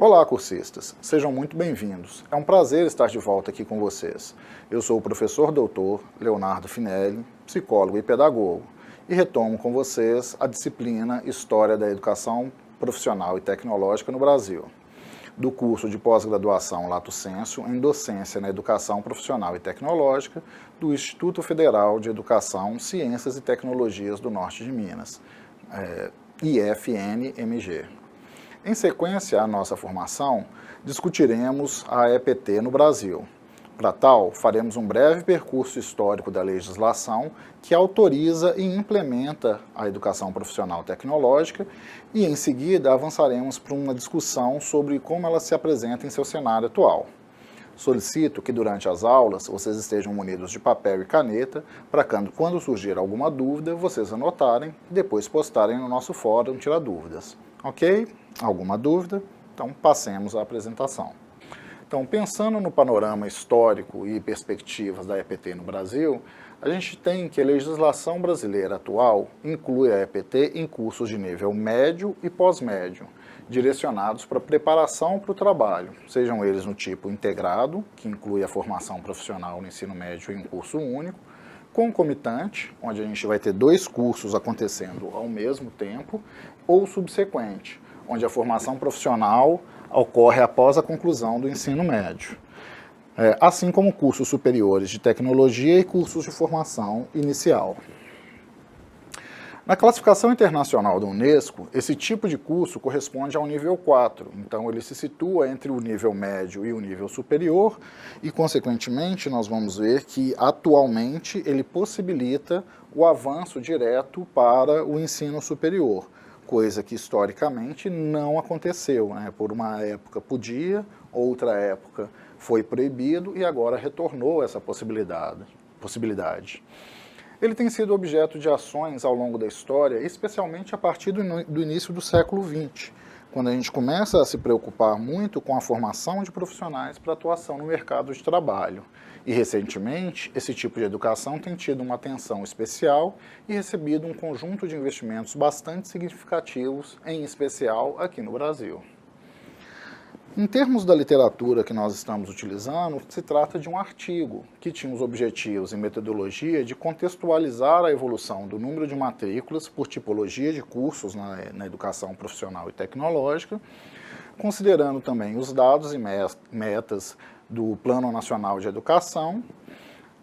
Olá, cursistas! Sejam muito bem-vindos. É um prazer estar de volta aqui com vocês. Eu sou o professor doutor Leonardo Finelli, psicólogo e pedagogo, e retomo com vocês a disciplina História da Educação Profissional e Tecnológica no Brasil, do curso de pós-graduação Lato Sensu em Docência na Educação Profissional e Tecnológica do Instituto Federal de Educação, Ciências e Tecnologias do Norte de Minas, IFN-MG. Em sequência à nossa formação, discutiremos a EPT no Brasil. Para tal, faremos um breve percurso histórico da legislação que autoriza e implementa a educação profissional tecnológica e, em seguida, avançaremos para uma discussão sobre como ela se apresenta em seu cenário atual. Solicito que durante as aulas vocês estejam munidos de papel e caneta para quando surgir alguma dúvida, vocês anotarem e depois postarem no nosso fórum Tira Dúvidas. Ok? Alguma dúvida? Então passemos à apresentação. Então, pensando no panorama histórico e perspectivas da EPT no Brasil, a gente tem que a legislação brasileira atual inclui a EPT em cursos de nível médio e pós-médio, direcionados para preparação para o trabalho, sejam eles no tipo integrado, que inclui a formação profissional no ensino médio em um curso único, concomitante, onde a gente vai ter 2 cursos acontecendo ao mesmo tempo, ou subsequente, onde a formação profissional ocorre após a conclusão do ensino médio, assim como cursos superiores de tecnologia e cursos de formação inicial. Na classificação internacional da Unesco, esse tipo de curso corresponde ao nível 4, então ele se situa entre o nível médio e o nível superior e, consequentemente, nós vamos ver que atualmente ele possibilita o avanço direto para o ensino superior, coisa que historicamente não aconteceu, né? Por uma época podia, outra época foi proibido e agora retornou essa possibilidade. Ele tem sido objeto de ações ao longo da história, especialmente a partir do início do século XX, quando a gente começa a se preocupar muito com a formação de profissionais para atuação no mercado de trabalho. E, recentemente, esse tipo de educação tem tido uma atenção especial e recebido um conjunto de investimentos bastante significativos, em especial aqui no Brasil. Em termos da literatura que nós estamos utilizando, se trata de um artigo que tinha os objetivos e metodologia de contextualizar a evolução do número de matrículas por tipologia de cursos na educação profissional e tecnológica, considerando também os dados e metas do Plano Nacional de Educação,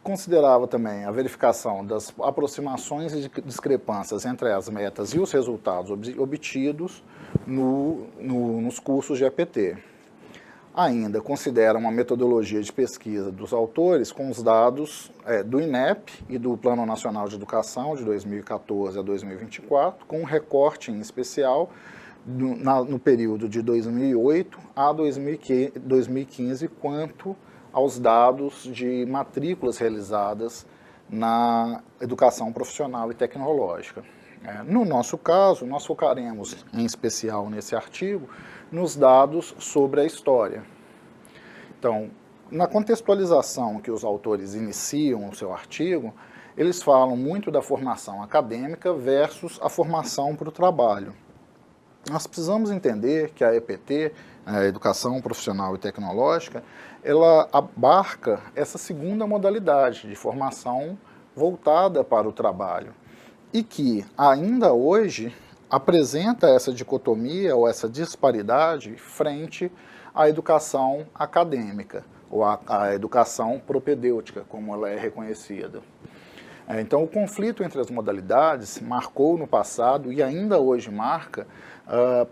considerava também a verificação das aproximações e discrepâncias entre as metas e os resultados obtidos nos cursos de EPT. Ainda considera uma metodologia de pesquisa dos autores com os dados do INEP e do Plano Nacional de Educação de 2014 a 2024, com um recorte em especial no período de 2008 a 2015, quanto aos dados de matrículas realizadas na educação profissional e tecnológica. No nosso caso, nós focaremos em especial nesse artigo nos dados sobre a história. Então, na contextualização que os autores iniciam o seu artigo, eles falam muito da formação acadêmica versus a formação para o trabalho. Nós precisamos entender que a EPT, a Educação Profissional e Tecnológica, ela abarca essa segunda modalidade de formação voltada para o trabalho e que, ainda hoje, apresenta essa dicotomia ou essa disparidade frente à educação acadêmica, ou à educação propedêutica, como ela é reconhecida. Então, o conflito entre as modalidades marcou no passado e ainda hoje marca,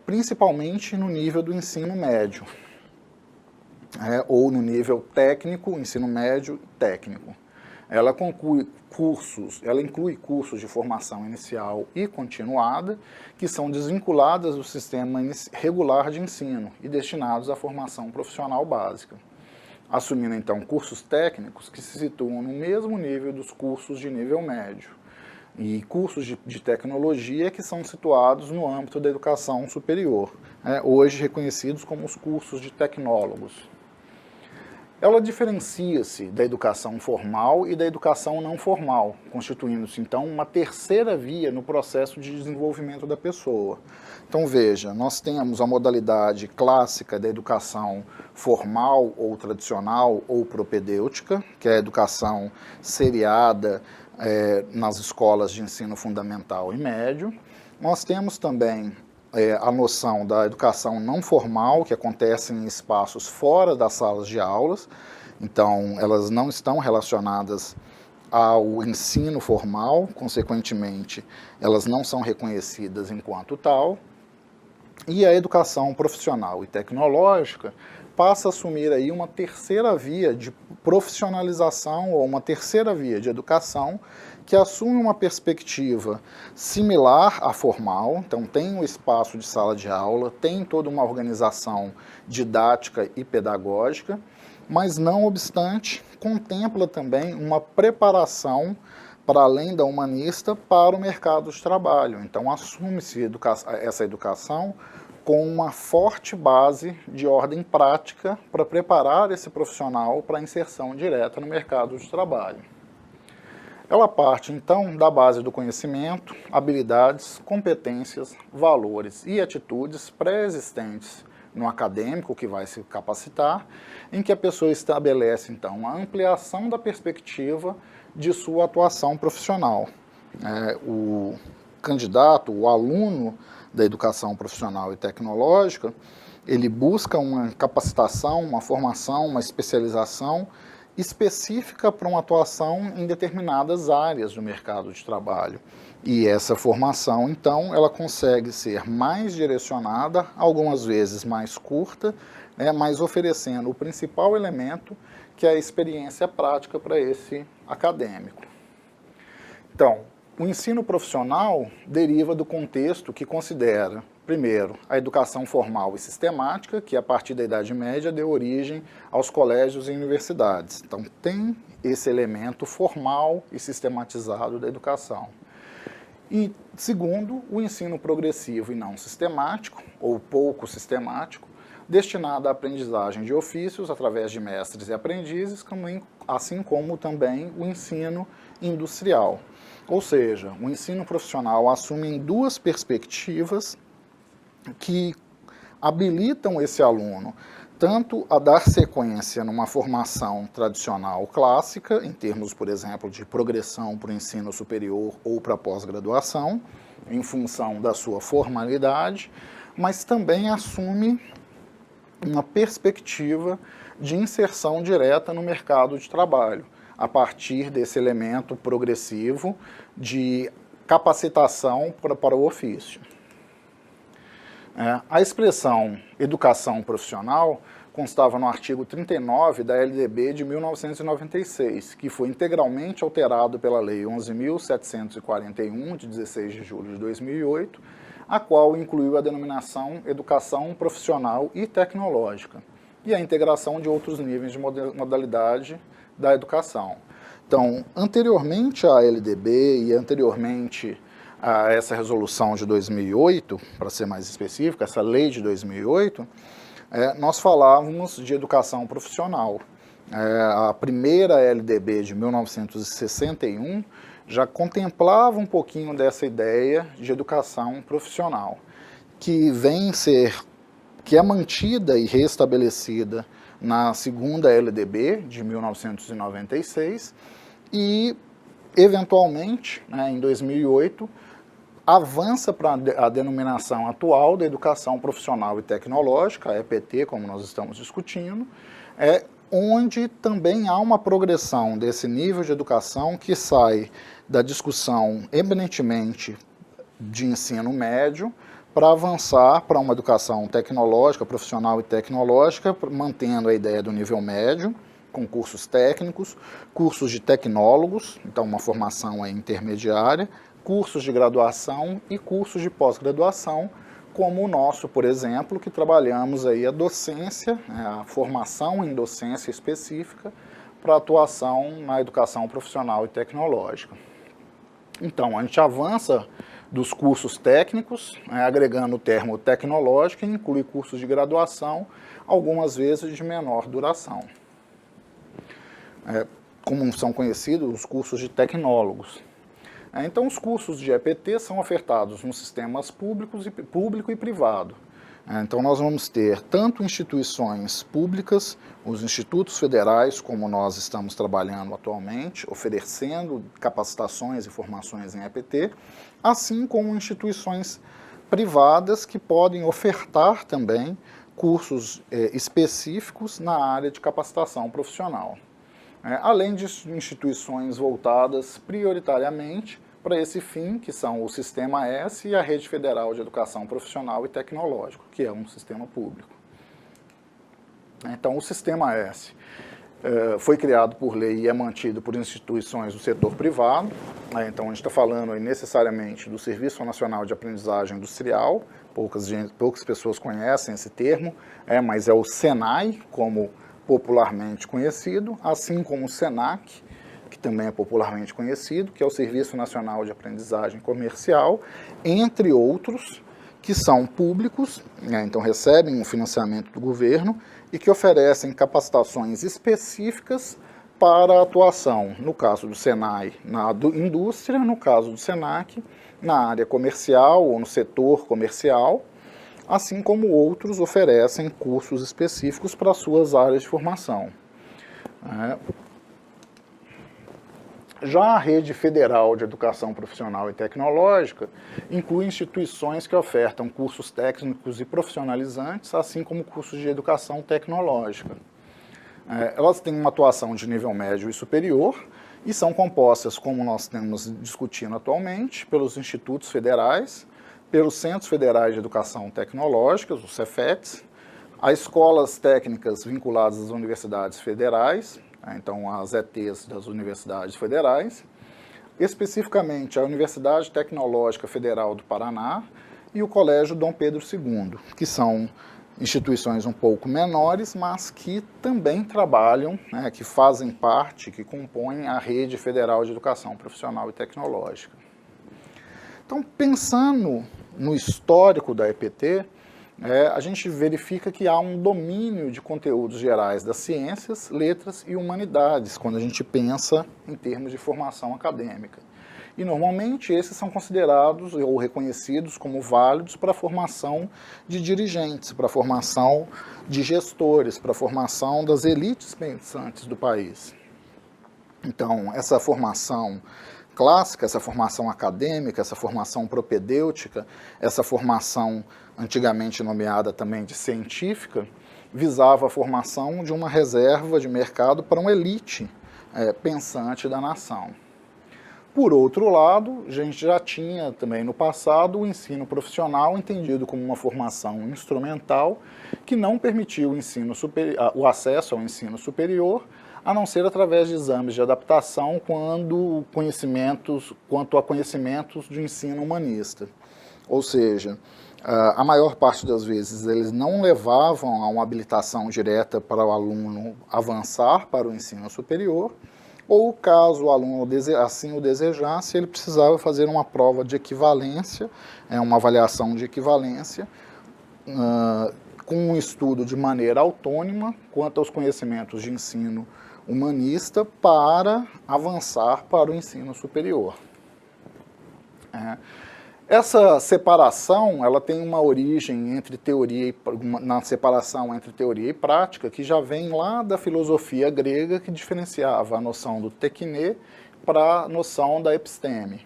principalmente no nível do ensino médio, ou no nível técnico, ensino médio técnico. Ela inclui cursos de formação inicial e continuada, que são desvinculadas do sistema regular de ensino e destinados à formação profissional básica, assumindo então cursos técnicos que se situam no mesmo nível dos cursos de nível médio, e cursos de tecnologia que são situados no âmbito da educação superior, hoje reconhecidos como os cursos de tecnólogos. Ela diferencia-se da educação formal e da educação não formal, constituindo-se, então, uma terceira via no processo de desenvolvimento da pessoa. Então, veja, nós temos a modalidade clássica da educação formal ou tradicional ou propedêutica, que é a educação seriada nas escolas de ensino fundamental e médio. Nós temos também a noção da educação não formal, que acontece em espaços fora das salas de aulas, então elas não estão relacionadas ao ensino formal, consequentemente, elas não são reconhecidas enquanto tal, e a educação profissional e tecnológica passa a assumir aí uma terceira via de profissionalização ou uma terceira via de educação que assume uma perspectiva similar à formal, então tem um espaço de sala de aula, tem toda uma organização didática e pedagógica, mas não obstante, contempla também uma preparação para além da humanista para o mercado de trabalho. Então assume-se essa educação com uma forte base de ordem prática para preparar esse profissional para a inserção direta no mercado de trabalho. Ela parte, então, da base do conhecimento, habilidades, competências, valores e atitudes pré-existentes no acadêmico que vai se capacitar, em que a pessoa estabelece, então, a ampliação da perspectiva de sua atuação profissional. O candidato, o aluno da educação profissional e tecnológica, ele busca uma capacitação, uma formação, uma especialização específica para uma atuação em determinadas áreas do mercado de trabalho. E essa formação, então, ela consegue ser mais direcionada, algumas vezes mais curta, mas oferecendo o principal elemento, que é a experiência prática para esse acadêmico. Então, o ensino profissional deriva do contexto que considera, primeiro, a educação formal e sistemática, que a partir da Idade Média deu origem aos colégios e universidades. Então tem esse elemento formal e sistematizado da educação. E segundo, o ensino progressivo e não sistemático, ou pouco sistemático, destinado à aprendizagem de ofícios através de mestres e aprendizes, assim como também o ensino industrial. Ou seja, o ensino profissional assume em duas perspectivas que habilitam esse aluno tanto a dar sequência numa formação tradicional clássica, em termos, por exemplo, de progressão para o ensino superior ou para a pós-graduação, em função da sua formalidade, mas também assume uma perspectiva de inserção direta no mercado de trabalho, a partir desse elemento progressivo de capacitação para o ofício. A expressão educação profissional constava no artigo 39 da LDB de 1996, que foi integralmente alterado pela Lei 11.741, de 16 de julho de 2008, a qual incluiu a denominação educação profissional e tecnológica, e a integração de outros níveis de modalidade da educação. Então, anteriormente à LDB e anteriormente a essa resolução de 2008, para ser mais específico, essa lei de 2008, nós falávamos de educação profissional. A primeira LDB de 1961 já contemplava um pouquinho dessa ideia de educação profissional, que é mantida e restabelecida na segunda LDB de 1996 e, eventualmente, em 2008, avança para a denominação atual da educação profissional e tecnológica, a EPT, como nós estamos discutindo, onde também há uma progressão desse nível de educação que sai da discussão eminentemente de ensino médio para avançar para uma educação tecnológica, profissional e tecnológica, mantendo a ideia do nível médio, com cursos técnicos, cursos de tecnólogos, então uma formação intermediária, cursos de graduação e cursos de pós-graduação, como o nosso, por exemplo, que trabalhamos aí a docência, a formação em docência específica para atuação na educação profissional e tecnológica. Então, a gente avança dos cursos técnicos, agregando o termo tecnológico, e inclui cursos de graduação, algumas vezes de menor duração. como são conhecidos os cursos de tecnólogos. Então, os cursos de EPT são ofertados nos sistemas público e privado. Então, nós vamos ter tanto instituições públicas, os institutos federais, como nós estamos trabalhando atualmente, oferecendo capacitações e formações em EPT, assim como instituições privadas que podem ofertar também cursos específicos na área de capacitação profissional. Além de instituições voltadas prioritariamente para esse fim, que são o Sistema S e a Rede Federal de Educação Profissional e Tecnológico, que é um sistema público. Então, o Sistema S foi criado por lei e é mantido por instituições do setor privado. Então, a gente está falando aí necessariamente do Serviço Nacional de Aprendizagem Industrial, poucas pessoas conhecem esse termo, mas é o SENAI, como popularmente conhecido, assim como o SENAC, que também é popularmente conhecido, que é o Serviço Nacional de Aprendizagem Comercial, entre outros, que são públicos, então recebem um financiamento do governo e que oferecem capacitações específicas para a atuação, no caso do SENAI, na indústria, no caso do SENAC, na área comercial ou no setor comercial, assim como outros oferecem cursos específicos para suas áreas de formação. Já a Rede Federal de Educação Profissional e Tecnológica inclui instituições que ofertam cursos técnicos e profissionalizantes, assim como cursos de educação tecnológica. Elas têm uma atuação de nível médio e superior e são compostas, como nós estamos discutindo atualmente, pelos institutos federais, pelos Centros Federais de Educação Tecnológica, os CEFETs, as escolas técnicas vinculadas às universidades federais, então as ETs das universidades federais, especificamente a Universidade Tecnológica Federal do Paraná e o Colégio Dom Pedro II, que são instituições um pouco menores, mas que também trabalham, que fazem parte, que compõem a Rede Federal de Educação Profissional e Tecnológica. Então, pensando no histórico da EPT, a gente verifica que há um domínio de conteúdos gerais das ciências, letras e humanidades, quando a gente pensa em termos de formação acadêmica. E, normalmente, esses são considerados ou reconhecidos como válidos para a formação de dirigentes, para a formação de gestores, para a formação das elites pensantes do país. Então, essa formação clássica, essa formação acadêmica, essa formação propedêutica, essa formação antigamente nomeada também de científica, visava a formação de uma reserva de mercado para uma elite pensante da nação. Por outro lado, a gente já tinha também no passado o ensino profissional entendido como uma formação instrumental que não permitiu o acesso ao ensino superior, a não ser através de exames de adaptação quanto a conhecimentos de ensino humanista. Ou seja, a maior parte das vezes eles não levavam a uma habilitação direta para o aluno avançar para o ensino superior, ou caso o aluno assim o desejasse, ele precisava fazer uma prova de equivalência, uma avaliação de equivalência, com um estudo de maneira autônoma quanto aos conhecimentos de ensino humanista para avançar para o ensino superior. Essa separação, ela tem uma origem na separação entre teoria e prática, que já vem lá da filosofia grega, que diferenciava a noção do tekne para a noção da episteme.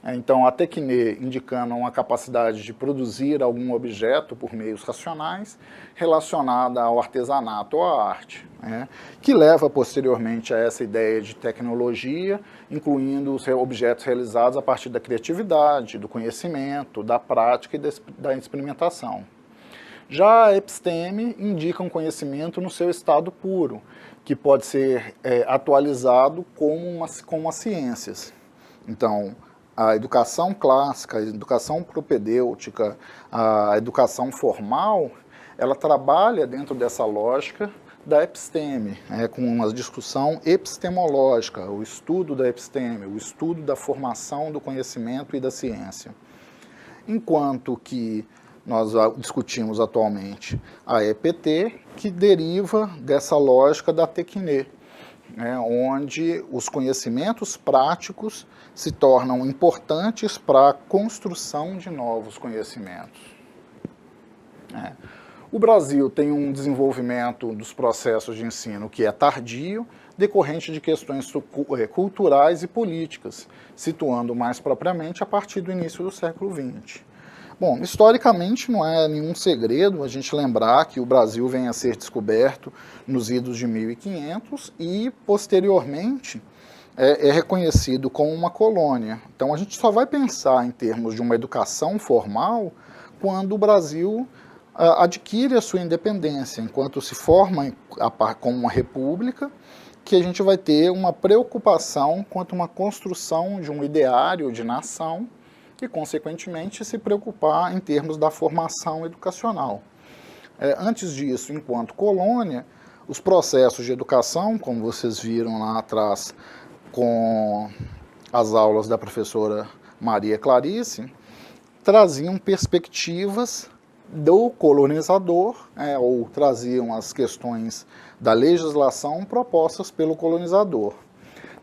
Então, a tekne indicando uma capacidade de produzir algum objeto por meios racionais, relacionada ao artesanato ou à arte, que leva posteriormente a essa ideia de tecnologia, incluindo os objetos realizados a partir da criatividade, do conhecimento, da prática e da experimentação. Já a episteme indica um conhecimento no seu estado puro, que pode ser atualizado como as ciências. Então, a educação clássica, a educação propedêutica, a educação formal, ela trabalha dentro dessa lógica da episteme, com uma discussão epistemológica, o estudo da episteme, o estudo da formação do conhecimento e da ciência. Enquanto que nós discutimos atualmente a EPT, que deriva dessa lógica da tekne, né, onde os conhecimentos práticos se tornam importantes para a construção de novos conhecimentos. O Brasil tem um desenvolvimento dos processos de ensino que é tardio, decorrente de questões culturais e políticas, situando mais propriamente a partir do início do século XX. Bom, historicamente não é nenhum segredo a gente lembrar que o Brasil vem a ser descoberto nos idos de 1500 e, posteriormente, é reconhecido como uma colônia. Então a gente só vai pensar em termos de uma educação formal quando o Brasil adquire a sua independência, enquanto se forma como uma república, que a gente vai ter uma preocupação quanto a uma construção de um ideário de nação e, consequentemente, se preocupar em termos da formação educacional. Antes disso, enquanto colônia, os processos de educação, como vocês viram lá atrás com as aulas da professora Maria Clarice, traziam perspectivas do colonizador, ou traziam as questões da legislação propostas pelo colonizador.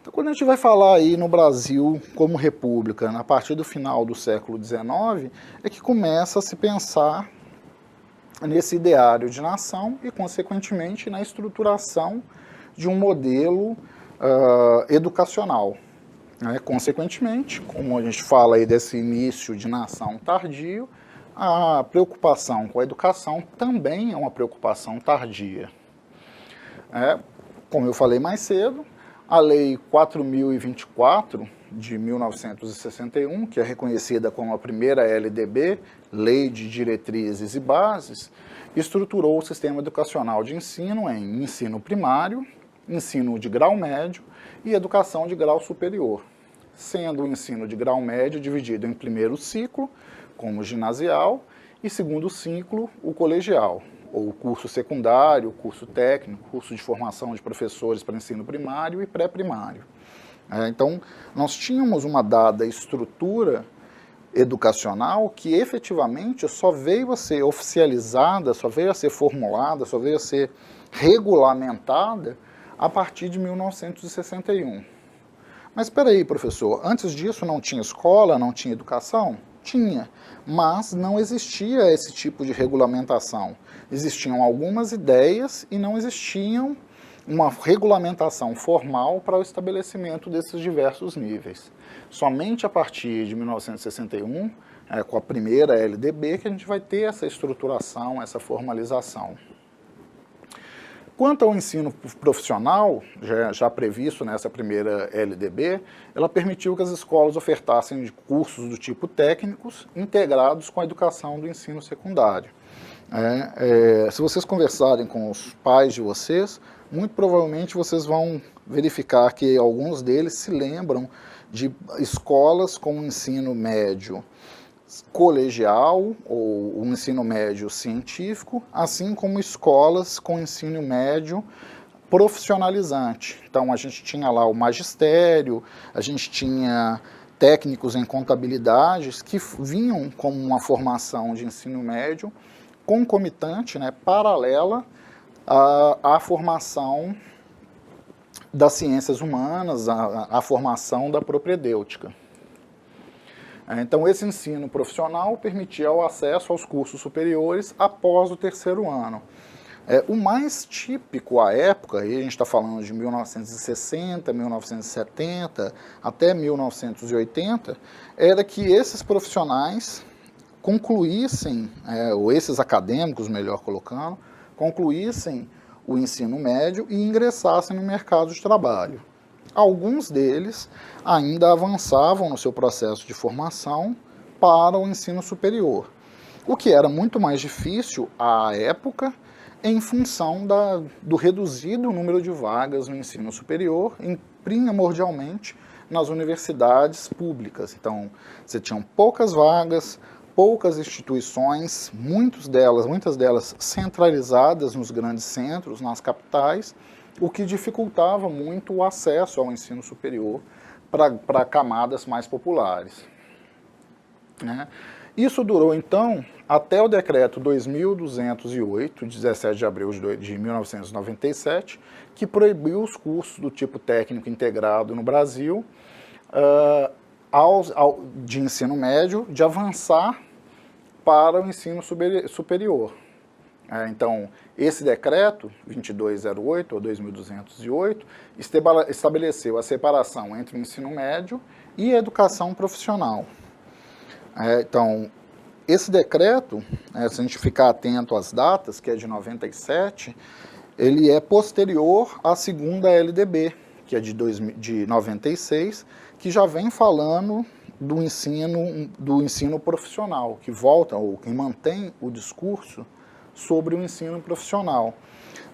Então, quando a gente vai falar aí no Brasil como república, a partir do final do século XIX, é que começa a se pensar nesse ideário de nação e, consequentemente, na estruturação de um modelo educacional. Consequentemente, como a gente fala aí desse início de nação tardio, a preocupação com a educação também é uma preocupação tardia. Como eu falei mais cedo, a Lei 4.024 de 1961, que é reconhecida como a primeira LDB, Lei de Diretrizes e Bases, estruturou o sistema educacional de ensino em ensino primário, ensino de grau médio e educação de grau superior, sendo o ensino de grau médio dividido em primeiro ciclo, como ginasial, e segundo ciclo, o colegial, ou curso secundário, curso técnico, curso de formação de professores para ensino primário e pré-primário. Então, nós tínhamos uma dada estrutura educacional que efetivamente só veio a ser oficializada, só veio a ser formulada, só veio a ser regulamentada a partir de 1961. Mas espera aí, professor, antes disso não tinha escola, não tinha educação? Tinha, mas não existia esse tipo de regulamentação. Existiam algumas ideias e não existiam uma regulamentação formal para o estabelecimento desses diversos níveis. Somente a partir de 1961, com a primeira LDB, que a gente vai ter essa estruturação, essa formalização. Quanto ao ensino profissional, já previsto nessa primeira LDB, ela permitiu que as escolas ofertassem cursos do tipo técnicos integrados com a educação do ensino secundário. Se vocês conversarem com os pais de vocês, muito provavelmente vocês vão verificar que alguns deles se lembram de escolas com ensino médio colegial ou um ensino médio científico, assim como escolas com ensino médio profissionalizante. Então a gente tinha lá o magistério, a gente tinha técnicos em contabilidades que vinham como uma formação de ensino médio concomitante, paralela à formação das ciências humanas, à formação da propedêutica. Então, esse ensino profissional permitia o acesso aos cursos superiores após o terceiro ano. O mais típico à época, e a gente está falando de 1960, 1970, até 1980, era que esses profissionais concluíssem, ou esses acadêmicos, melhor colocando, concluíssem o ensino médio e ingressassem no mercado de trabalho. Alguns deles ainda avançavam no seu processo de formação para o ensino superior, o que era muito mais difícil à época em função do reduzido número de vagas no ensino superior, primordialmente nas universidades públicas. Então, você tinha poucas vagas, poucas instituições, muitas delas centralizadas nos grandes centros, nas capitais, o que dificultava muito o acesso ao ensino superior para camadas mais populares. Isso durou, então, até o decreto 2208, de 17 de abril de 1997, que proibiu os cursos do tipo técnico integrado no Brasil, de ensino médio, de avançar para o ensino superior. Então, esse decreto, 2208, ou 2208, estabeleceu a separação entre o ensino médio e a educação profissional. Então, esse decreto, se a gente ficar atento às datas, que é de 97, ele é posterior à segunda LDB, que é de 96, que já vem falando do ensino profissional, que volta, ou que mantém o discurso sobre o ensino profissional.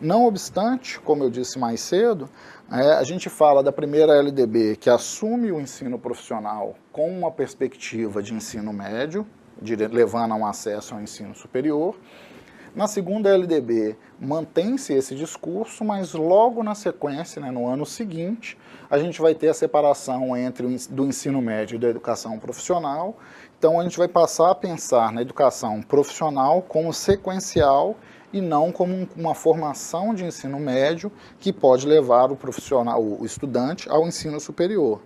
Não obstante, como eu disse mais cedo, a gente fala da primeira LDB, que assume o ensino profissional com uma perspectiva de ensino médio, levando a um acesso ao ensino superior. Na segunda LDB, mantém-se esse discurso, mas logo na sequência, no ano seguinte, a gente vai ter a separação do ensino médio e da educação profissional. Então, a gente vai passar a pensar na educação profissional como sequencial e não como uma formação de ensino médio que pode levar o estudante ao ensino superior.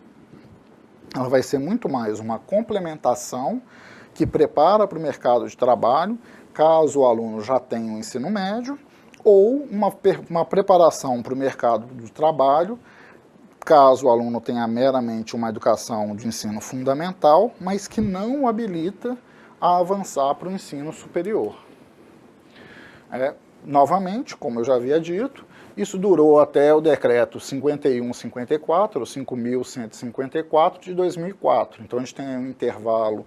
Ela vai ser muito mais uma complementação que prepara para o mercado de trabalho, caso o aluno já tenha um ensino médio, ou uma preparação para o mercado do trabalho, caso o aluno tenha meramente uma educação de ensino fundamental, mas que não o habilita a avançar para o ensino superior. Novamente, como eu já havia dito, isso durou até o decreto 5154, ou 5.154, de 2004. Então, a gente tem um intervalo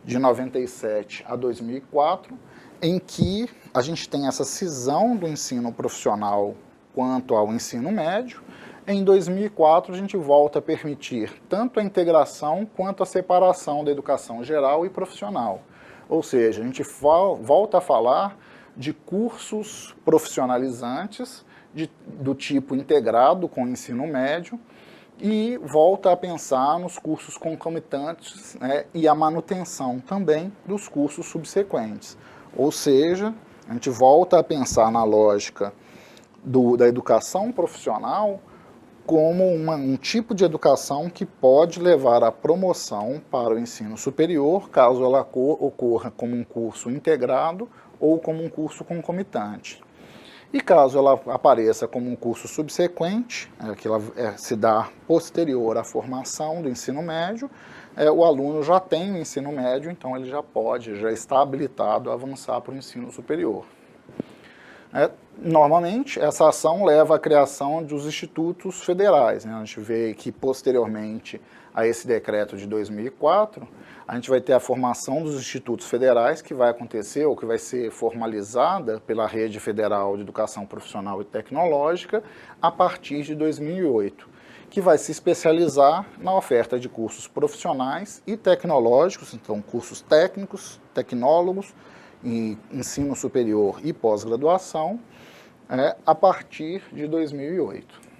de 97 a 2004, em que a gente tem essa cisão do ensino profissional quanto ao ensino médio. Em 2004, a gente volta a permitir tanto a integração quanto a separação da educação geral e profissional. Ou seja, a gente volta a falar de cursos profissionalizantes do tipo integrado com o ensino médio e volta a pensar nos cursos concomitantes, e a manutenção também dos cursos subsequentes. Ou seja, a gente volta a pensar na lógica da educação profissional como um tipo de educação que pode levar à promoção para o ensino superior, caso ela ocorra como um curso integrado ou como um curso concomitante. E caso ela apareça como um curso subsequente, que ela se dá posterior à formação do ensino médio, o aluno já tem o ensino médio, então ele já está habilitado a avançar para o ensino superior. Normalmente, essa ação leva à criação dos institutos federais. A gente vê que, posteriormente a esse decreto de 2004, a gente vai ter a formação dos institutos federais, que vai acontecer, ou que vai ser formalizada pela Rede Federal de Educação Profissional e Tecnológica, a partir de 2008, que vai se especializar na oferta de cursos profissionais e tecnológicos, então cursos técnicos, tecnólogos, em ensino superior e pós-graduação, a partir de 2008.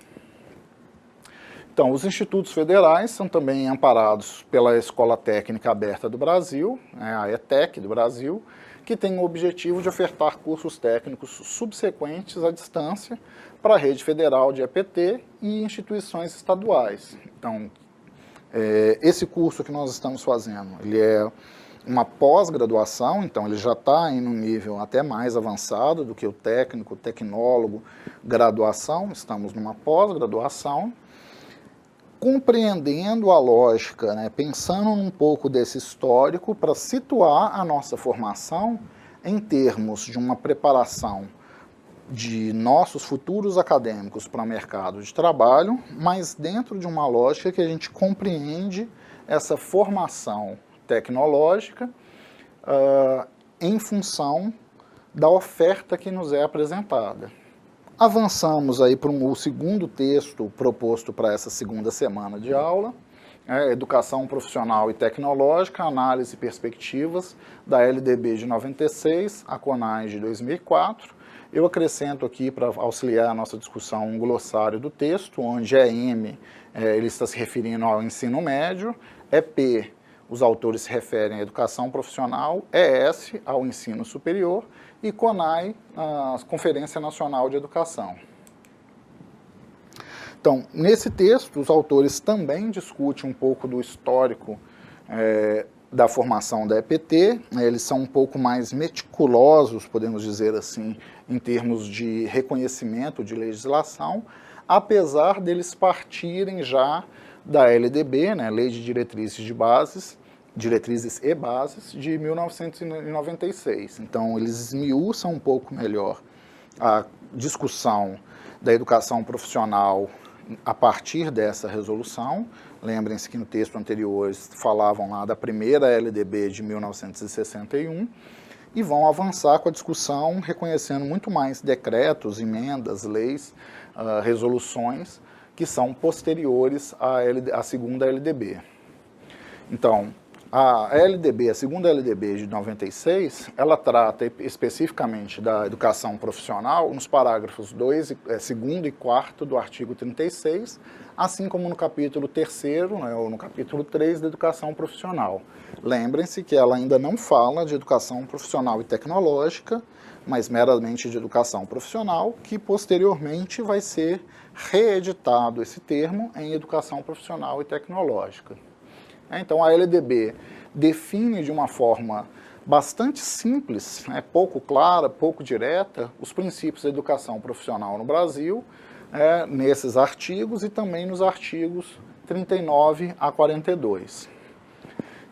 Então, os institutos federais são também amparados pela Escola Técnica Aberta do Brasil, a ETEC do Brasil, que tem o objetivo de ofertar cursos técnicos subsequentes à distância para a rede federal de EPT e instituições estaduais. Então, esse curso que nós estamos fazendo, ele é uma pós-graduação, então ele já está em um nível até mais avançado do que o técnico, tecnólogo, graduação, estamos numa pós-graduação, compreendendo a lógica, pensando um pouco desse histórico para situar a nossa formação em termos de uma preparação de nossos futuros acadêmicos para o mercado de trabalho, mas dentro de uma lógica que a gente compreende essa formação tecnológica em função da oferta que nos é apresentada. Avançamos aí para o segundo texto proposto para essa segunda semana de aula, Educação Profissional e Tecnológica, Análise e Perspectivas, da LDB de 96, a CONAS de 2004. Eu acrescento aqui, para auxiliar a nossa discussão, um glossário do texto, onde M ele está se referindo ao ensino médio, P Os autores se referem à educação profissional, ES, ao ensino superior, e CONAI, a Conferência Nacional de Educação. Então, nesse texto, os autores também discutem um pouco do histórico da formação da EPT, eles são um pouco mais meticulosos, podemos dizer assim, em termos de reconhecimento de legislação, apesar deles partirem já da LDB, né, Lei de Diretrizes e Bases, de 1996. Então, eles esmiuçam um pouco melhor a discussão da educação profissional a partir dessa resolução. Lembrem-se que no texto anterior eles falavam lá da primeira LDB de 1961 e vão avançar com a discussão reconhecendo muito mais decretos, emendas, leis, resoluções que são posteriores à segunda LDB. Então, a segunda LDB de 96, ela trata especificamente da educação profissional nos parágrafos 2º e 4º do artigo 36, assim como no capítulo 3º, né, ou no capítulo 3 da educação profissional. Lembrem-se que ela ainda não fala de educação profissional e tecnológica, mas meramente de educação profissional, que posteriormente vai ser reeditado esse termo em educação profissional e tecnológica. Então, a LDB define de uma forma bastante simples, pouco clara, pouco direta, os princípios da educação profissional no Brasil, nesses artigos e também nos artigos 39 a 42.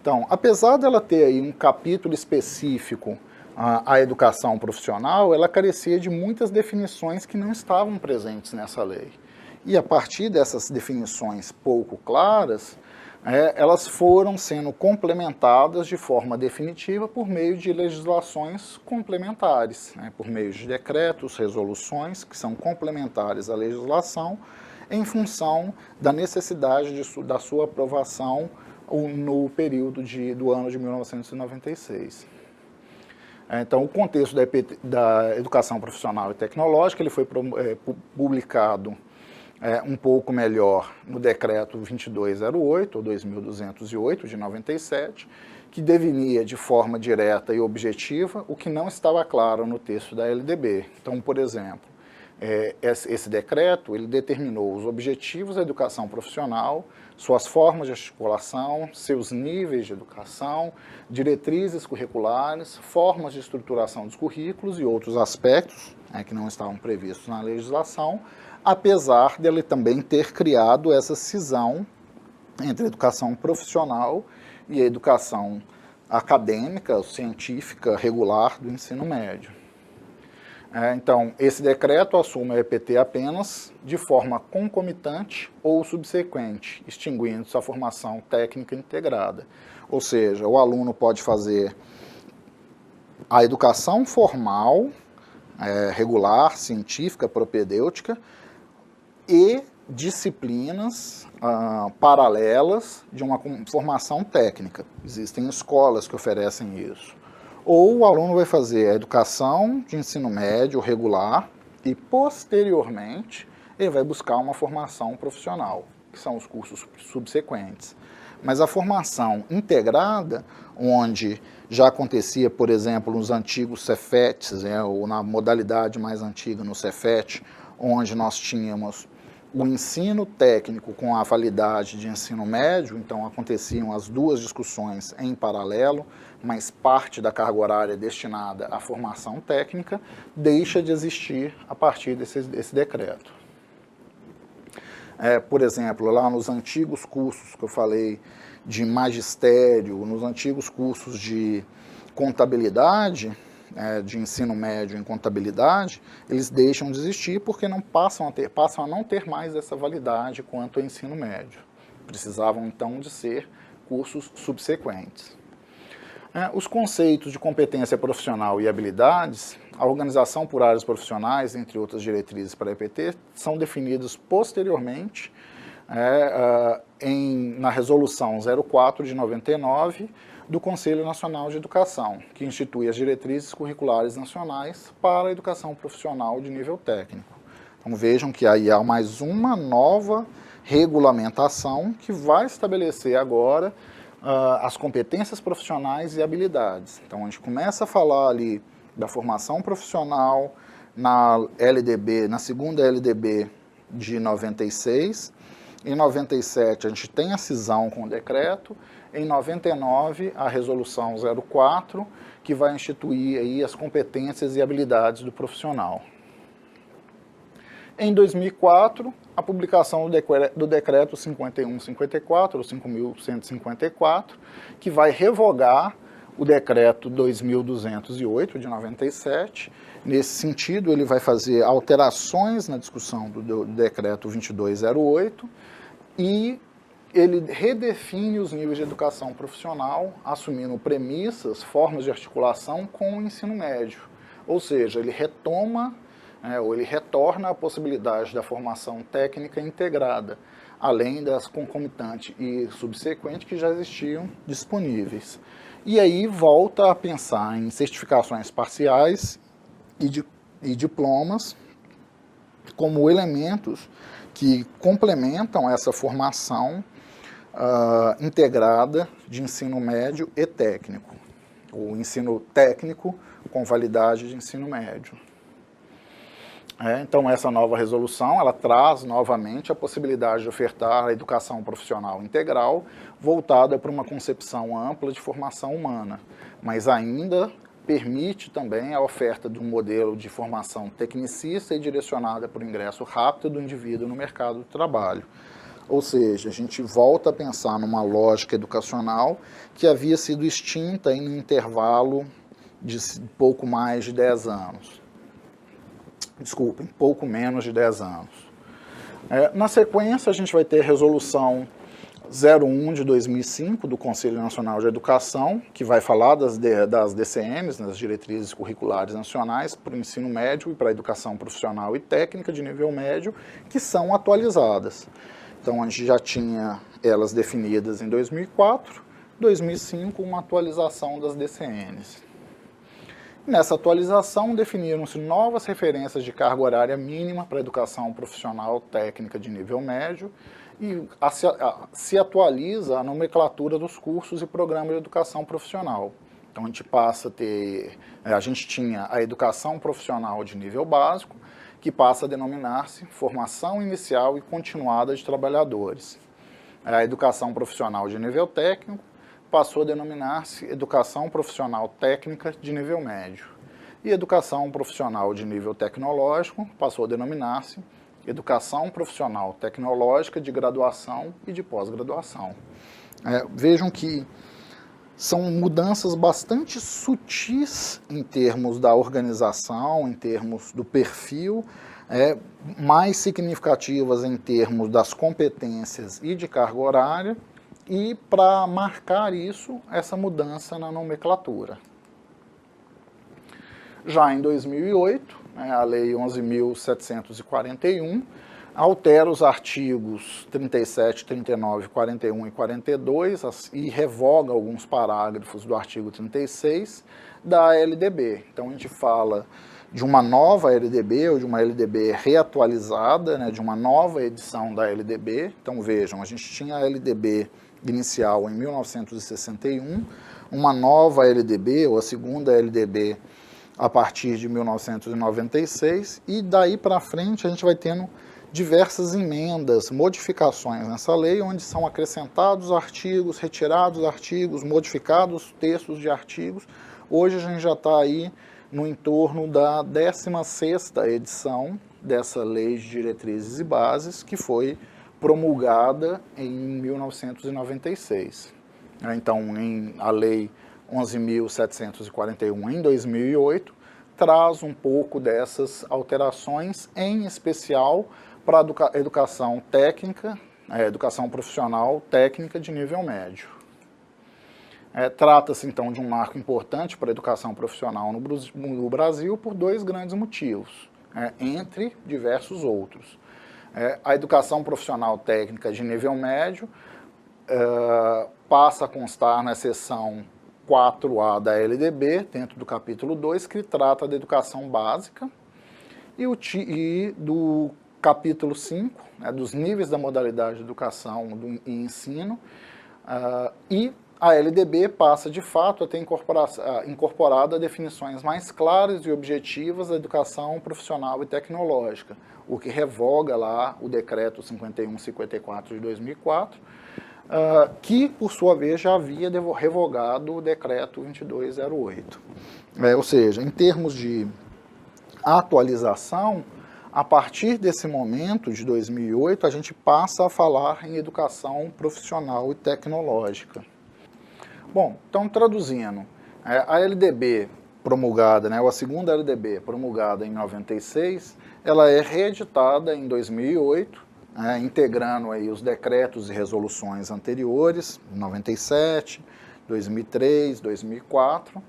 Então, apesar dela ter aí um capítulo específico à educação profissional, ela carecia de muitas definições que não estavam presentes nessa lei. E a partir dessas definições pouco claras, elas foram sendo complementadas de forma definitiva por meio de legislações complementares, por meio de decretos, resoluções que são complementares à legislação em função da necessidade da sua aprovação no período do ano de 1996. Então, o contexto da educação profissional e tecnológica ele foi publicado um pouco melhor no decreto 2208, ou 2208, de 97, que definia de forma direta e objetiva o que não estava claro no texto da LDB. Então, por exemplo, esse decreto ele determinou os objetivos da educação profissional, suas formas de articulação, seus níveis de educação, diretrizes curriculares, formas de estruturação dos currículos e outros aspectos que não estavam previstos na legislação, apesar dele também ter criado essa cisão entre a educação profissional e a educação acadêmica, científica, regular do ensino médio. Então, esse decreto assume a EPT apenas de forma concomitante ou subsequente, extinguindo sua formação técnica integrada. Ou seja, o aluno pode fazer a educação formal, regular, científica, propedêutica, e disciplinas paralelas de uma formação técnica. Existem escolas que oferecem isso. Ou o aluno vai fazer a educação de ensino médio regular e, posteriormente, ele vai buscar uma formação profissional, que são os cursos subsequentes. Mas a formação integrada, onde já acontecia, por exemplo, nos antigos Cefetes, ou na modalidade mais antiga no Cefet, onde nós tínhamos o ensino técnico com a validade de ensino médio, então aconteciam as duas discussões em paralelo, mas parte da carga horária destinada à formação técnica deixa de existir a partir desse decreto. Por exemplo, lá nos antigos cursos que eu falei de magistério, nos antigos cursos de contabilidade, de ensino médio em contabilidade, eles deixam de existir porque passam a não ter mais essa validade quanto ao ensino médio. Precisavam, então, de ser cursos subsequentes. Os conceitos de competência profissional e habilidades, a organização por áreas profissionais, entre outras diretrizes para a EPT, são definidos posteriormente na Resolução 04 de 99, do Conselho Nacional de Educação, que institui as diretrizes curriculares nacionais para a educação profissional de nível técnico. Então vejam que aí há mais uma nova regulamentação que vai estabelecer agora as competências profissionais e habilidades. Então, a gente começa a falar ali da formação profissional na LDB, na segunda LDB de 96. Em 97, a gente tem a cisão com o decreto. Em 99, a resolução 04, que vai instituir aí as competências e habilidades do profissional. Em 2004, a publicação do decreto 5154, ou 5.154, que vai revogar o decreto 2.208, de 97. Nesse sentido, ele vai fazer alterações na discussão do decreto 2208 e ele redefine os níveis de educação profissional, assumindo premissas, formas de articulação com o ensino médio. Ou seja, ele retoma, ou ele retorna a possibilidade da formação técnica integrada, além das concomitantes e subsequentes que já existiam disponíveis. E aí volta a pensar em certificações parciais e diplomas como elementos que complementam essa formação integrada de ensino médio e técnico, o ensino técnico com validade de ensino médio. Então, essa nova resolução, ela traz novamente a possibilidade de ofertar a educação profissional integral voltada para uma concepção ampla de formação humana, mas ainda permite também a oferta de um modelo de formação tecnicista e direcionada para o ingresso rápido do indivíduo no mercado de trabalho. Ou seja, a gente volta a pensar numa lógica educacional que havia sido extinta em um intervalo de pouco mais de 10 anos. Desculpem, pouco menos de 10 anos. Na sequência, a gente vai ter a resolução 01 de 2005 do Conselho Nacional de Educação, que vai falar das DCMs, das Diretrizes Curriculares Nacionais, para o ensino médio e para a educação profissional e técnica de nível médio, que são atualizadas. Então, a gente já tinha elas definidas em 2004, 2005, uma atualização das DCNs. Nessa atualização, definiram-se novas referências de carga horária mínima para a educação profissional técnica de nível médio e se atualiza a nomenclatura dos cursos e programas de educação profissional. Então, a gente passa a ter, a gente tinha a educação profissional de nível básico, que passa a denominar-se formação inicial e continuada de trabalhadores. A educação profissional de nível técnico passou a denominar-se educação profissional técnica de nível médio. E educação profissional de nível tecnológico passou a denominar-se educação profissional tecnológica de graduação e de pós-graduação. Vejam que são mudanças bastante sutis em termos da organização, em termos do perfil, mais significativas em termos das competências e de carga horária, e para marcar isso, essa mudança na nomenclatura. Já em 2008, a Lei 11.741 altera os artigos 37, 39, 41 e 42 e revoga alguns parágrafos do artigo 36 da LDB. Então, a gente fala de uma nova LDB, ou de uma LDB reatualizada, de uma nova edição da LDB. Então, vejam, a gente tinha a LDB inicial em 1961, uma nova LDB, ou a segunda LDB, a partir de 1996, e daí para frente a gente vai tendo diversas emendas, modificações nessa lei, onde são acrescentados artigos, retirados artigos, modificados textos de artigos. Hoje a gente já está aí no entorno da 16ª edição dessa Lei de Diretrizes e Bases, que foi promulgada em 1996. Então, a Lei 11.741, em 2008, traz um pouco dessas alterações, em especial para a educação técnica, educação profissional técnica de nível médio. Trata-se, então, de um marco importante para a educação profissional no Brasil por dois grandes motivos, entre diversos outros. A educação profissional técnica de nível médio passa a constar na seção 4A da LDB, dentro do capítulo 2, que trata da educação básica, e do capítulo 5, dos níveis da modalidade de educação e ensino, e a LDB passa, de fato, a ter incorporado definições mais claras e objetivas da educação profissional e tecnológica, o que revoga lá o Decreto 5154 de 2004, que, por sua vez, já havia revogado o Decreto 2208. Ou seja, em termos de atualização, a partir desse momento, de 2008, a gente passa a falar em educação profissional e tecnológica. Bom, então traduzindo, a LDB promulgada, ou a segunda LDB promulgada em 96, ela é reeditada em 2008, integrando aí os decretos e resoluções anteriores, 97, 2003, 2004,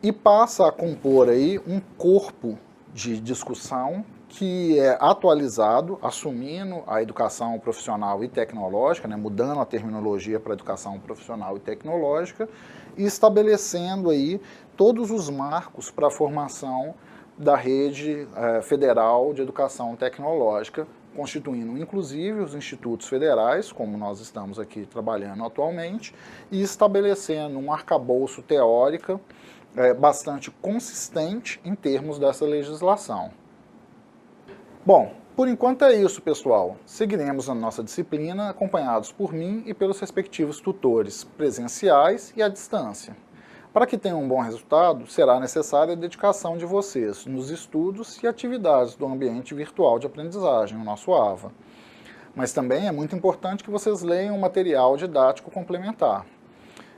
e passa a compor aí um corpo de discussão que é atualizado, assumindo a educação profissional e tecnológica, mudando a terminologia para educação profissional e tecnológica, e estabelecendo aí todos os marcos para a formação da rede federal de educação tecnológica, constituindo inclusive os institutos federais, como nós estamos aqui trabalhando atualmente, e estabelecendo um arcabouço teórico bastante consistente em termos dessa legislação. Bom, por enquanto é isso, pessoal. Seguiremos a nossa disciplina acompanhados por mim e pelos respectivos tutores presenciais e à distância. Para que tenha um bom resultado, será necessária a dedicação de vocês nos estudos e atividades do ambiente virtual de aprendizagem, o nosso AVA. Mas também é muito importante que vocês leiam o material didático complementar.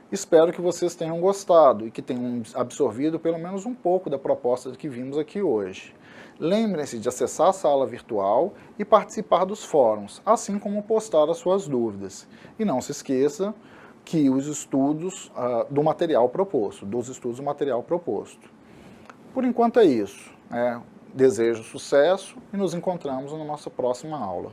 Espero que vocês tenham gostado e que tenham absorvido pelo menos um pouco da proposta que vimos aqui hoje. Lembrem-se de acessar a sala virtual e participar dos fóruns, assim como postar as suas dúvidas. E não se esqueça que os estudos do material proposto, Por enquanto é isso. Desejo sucesso e nos encontramos na nossa próxima aula.